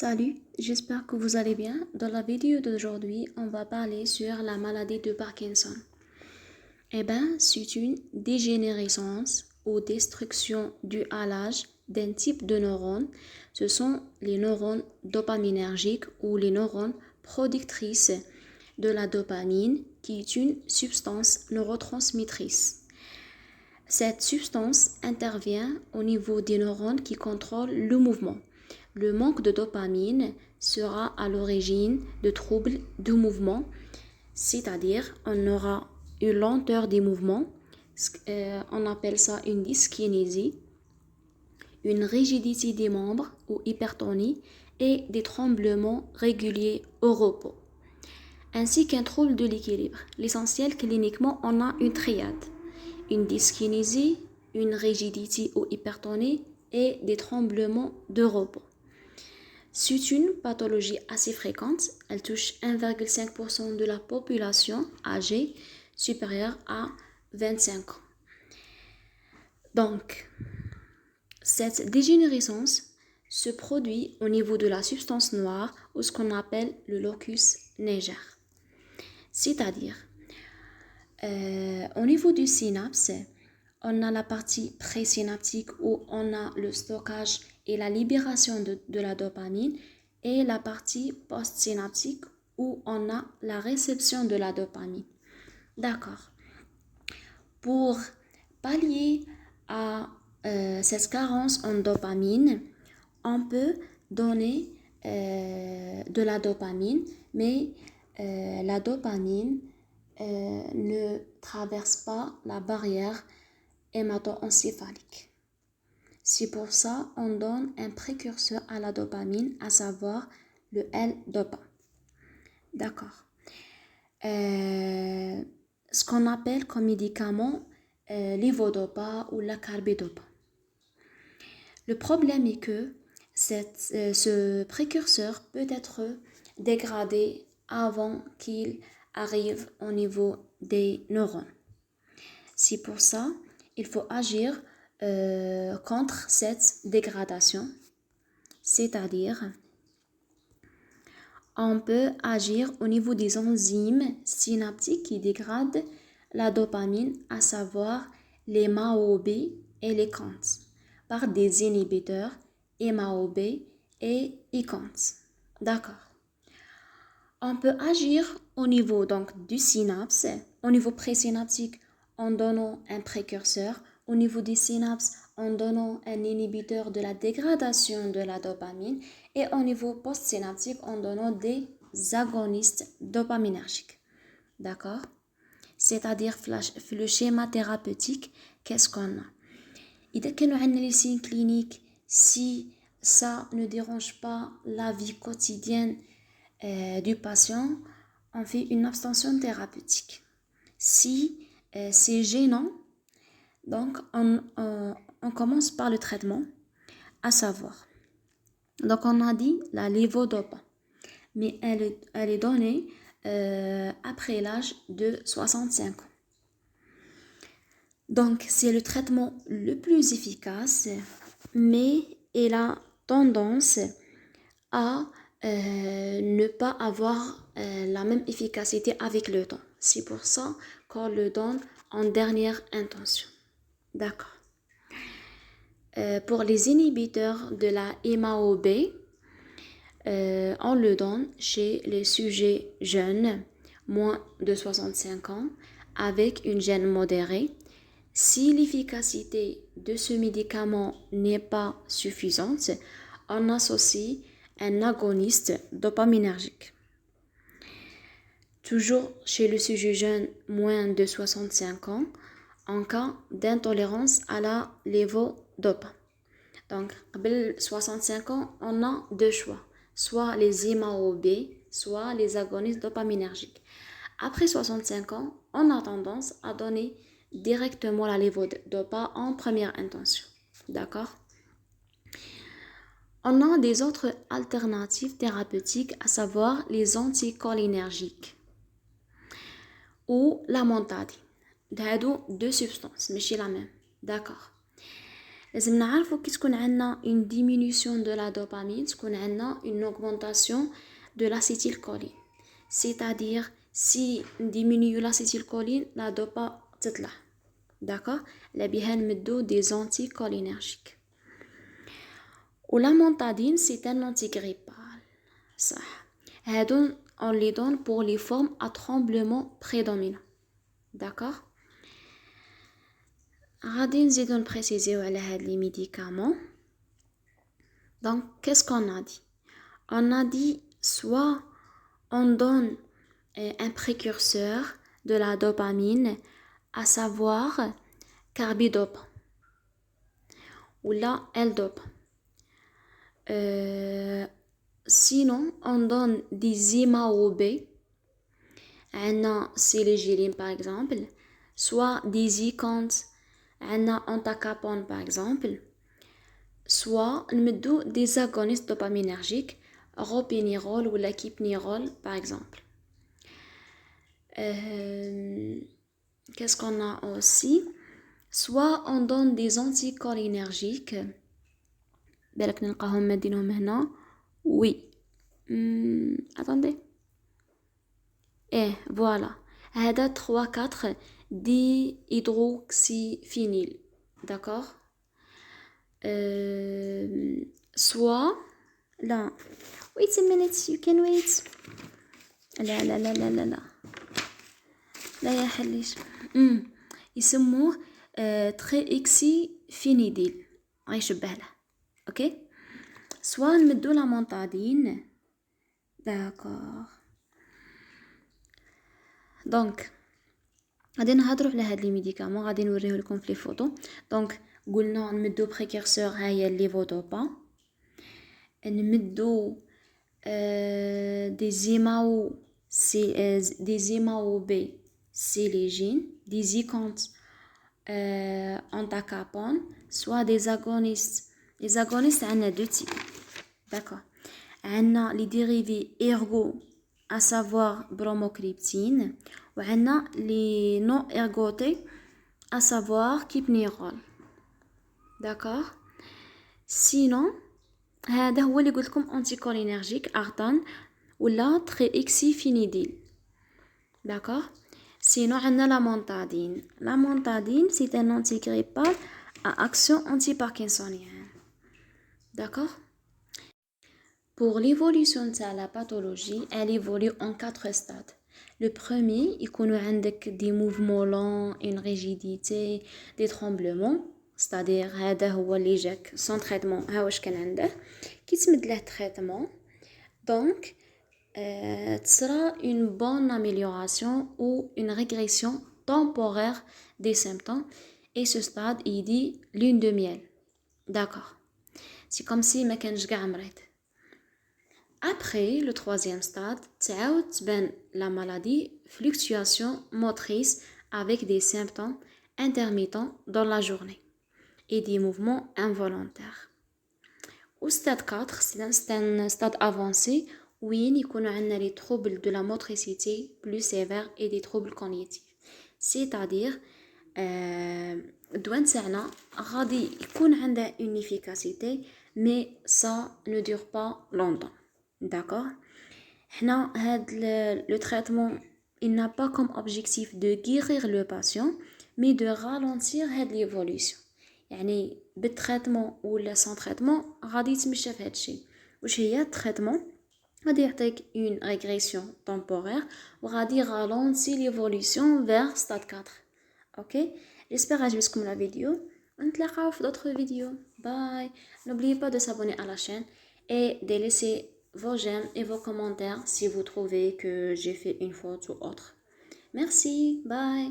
Salut, j'espère que vous allez bien. Dans la vidéo d'aujourd'hui, on va parler sur la maladie de Parkinson. C'est une dégénérescence ou destruction due à l'âge d'un type de neurones. Ce sont les neurones dopaminergiques ou les neurones productrices de la dopamine, qui est une substance neurotransmettrice. Cette substance intervient au niveau des neurones qui contrôlent le mouvement. Le manque de dopamine sera à l'origine de troubles du mouvement, c'est-à-dire on aura une lenteur des mouvements, on appelle ça une dyskinésie, une rigidité des membres ou hypertonie et des tremblements réguliers au repos, ainsi qu'un trouble de l'équilibre. L'essentiel, cliniquement, on a une triade: une dyskinésie, une rigidité ou hypertonie et des tremblements de repos. C'est une pathologie assez fréquente. Elle touche 1,5% de la population âgée supérieure à 25 ans. Donc, cette dégénérescence se produit au niveau de la substance noire ou ce qu'on appelle le locus niger. C'est-à-dire, au niveau du synapse, on a la partie présynaptique où on a le stockage et la libération de la dopamine, et la partie postsynaptique où on a la réception de la dopamine. D'accord. Pour pallier à cette carence en dopamine, on peut donner de la dopamine, mais la dopamine ne traverse pas la barrière hémato-encéphalique. C'est pour ça qu'on donne un précurseur à la dopamine, à savoir le L-Dopa. D'accord. Ce qu'on appelle comme médicament l'Ivodopa ou la carbidopa. Le problème est que ce précurseur peut être dégradé avant qu'il arrive au niveau des neurones. C'est pour ça qu'il faut agir contre cette dégradation, c'est-à-dire on peut agir au niveau des enzymes synaptiques qui dégradent la dopamine, à savoir les MAO-B et les CANT, par des inhibiteurs MAO-B et ICANT. D'accord. On peut agir au niveau donc du synapse, au niveau présynaptique en donnant un précurseur, au niveau des synapses en donnant un inhibiteur de la dégradation de la dopamine, et au niveau postsynaptique en donnant des agonistes dopaminergiques. D'accord? C'est-à-dire le schéma thérapeutique, qu'est-ce qu'on a? إذا كانوا عندنا les signes cliniques, si ça ne dérange pas la vie quotidienne du patient, on fait une abstention thérapeutique. Si c'est gênant, donc on commence par le traitement, à savoir. Donc on a dit la levodopa, mais elle est donnée après l'âge de 65 ans. Donc c'est le traitement le plus efficace, mais il a tendance à ne pas avoir la même efficacité avec le temps. C'est pour ça qu'on le donne en dernière intention. D'accord. Pour les inhibiteurs de la MAO-B, on le donne chez les sujets jeunes, moins de 65 ans, avec une gêne modérée. Si l'efficacité de ce médicament n'est pas suffisante, on associe un agoniste dopaminergique. Toujours chez le sujet jeune, moins de 65 ans, en cas d'intolérance à la levodopa. Donc, après 65 ans, on a deux choix, soit les MAO-B, soit les agonistes dopaminergiques. Après 65 ans, on a tendance à donner directement la levodopa en première intention. D'accord? On a des autres alternatives thérapeutiques, à savoir les anticholinergiques ou la montadine. Deux substances, mais chez la même. D'accord. لازم نعرفوا كي تكون عندنا une diminution de la dopamine تكون عندنا une augmentation de l'acétylcholine. C'est-à-dire si diminue l'acétylcholine la dopa تطلع. D'accord? لبيها نمدو des anticholinergiques. Ou la montadine c'est un antigrippal. صح. هادو on les donne pour les formes à tremblement prédominant. D'accord? غادي نزيدو نبريسيزيو على هاد لي médicaments. Donc qu'est-ce qu'on a dit? On a dit soit on donne un précurseur de la dopamine, à savoir carbidopa ou la L-dopa. Sinon on donne des IMAO-B, célégérine par exemple, soit des Icantes, entacapone par exemple, soit des agonistes dopaminergiques, ropinirol ou la kipnirol par exemple. Qu'est-ce qu'on a aussi? Soit on donne des anticholinergiques. بالك نلقاهم مادينهم هنا. Oui. Attendez. Voilà. هذا 3-4 dihydroxyphényl. D'accord? Soit là. Wait a minute, you can wait. لا لا لا لا لا لا لا يا حليش. يسموه تريكسيفينيديل. غيشبه له. اوكي. سوا نمدو لا مونتادين. داكور. دونك غادي نهضروا على هاد لي ميديكامون، غادي نوريه لكم في لي فوتو. دونك قلنا نمدو بريكورسور هاهي ليفودوبا، نمدو دي زيماو بي سيليجين، دي زيكونت entacapone, soit des agonistes. Les agonistes عندنا deux types. D'accord. عندنا les dérivés ergo, à savoir bromocriptine, ou عندنا les non ergotés, à savoir kipnirol. D'accord. Sinon هذا هو اللي قلت لكم anticholinergique artan ولا triexiphényl. D'accord. Sinon عندنا la montadine. La montadine c'est un antigrippal à action antiparkinsonienne. D'accord. Pour l'évolution de la pathologie, elle évolue en 4 stades. Le premier, il connaît des mouvements lents, une rigidité, des tremblements. C'est-à-dire, هذا هو اللي جاك sans traitement. ها واش كان عنده كي تمد له traitement. Donc, sera une bonne amélioration ou une régression temporaire des symptômes. Et ce stade, il dit lune de miel. D'accord. C'est comme si ما كانش كاع مريض. Après le troisième stade, تعاود تبان la maladie, fluctuation motrice avec des symptômes intermittents dans la journée et des mouvements involontaires. Au stade 4, c'est un stade avancé où il y a les troubles de la motricité plus sévères et des troubles cognitifs. C'est-à-dire, douane تاعنا غادي يكون عندها une efficacité mais ça ne dure pas longtemps. D'accord. Le traitement, il n'a pas comme objectif de guérir le patient, mais de ralentir l'évolution. يعني بالtraitement ou sans traitement غادي يتمشى في هذا الشيء. واش هي الtraitement؟ غادي يعطيك une régression temporaire وغادي ralentir l'évolution vers stade 4. OK. J'espère عجبتكم la vidéo. نتلاقاو في d'autres vidéos. Bye. N'oubliez pas de s'abonner à la chaîne et de laisser vos j'aime et vos commentaires si vous trouvez que j'ai fait une faute ou autre. Merci, bye.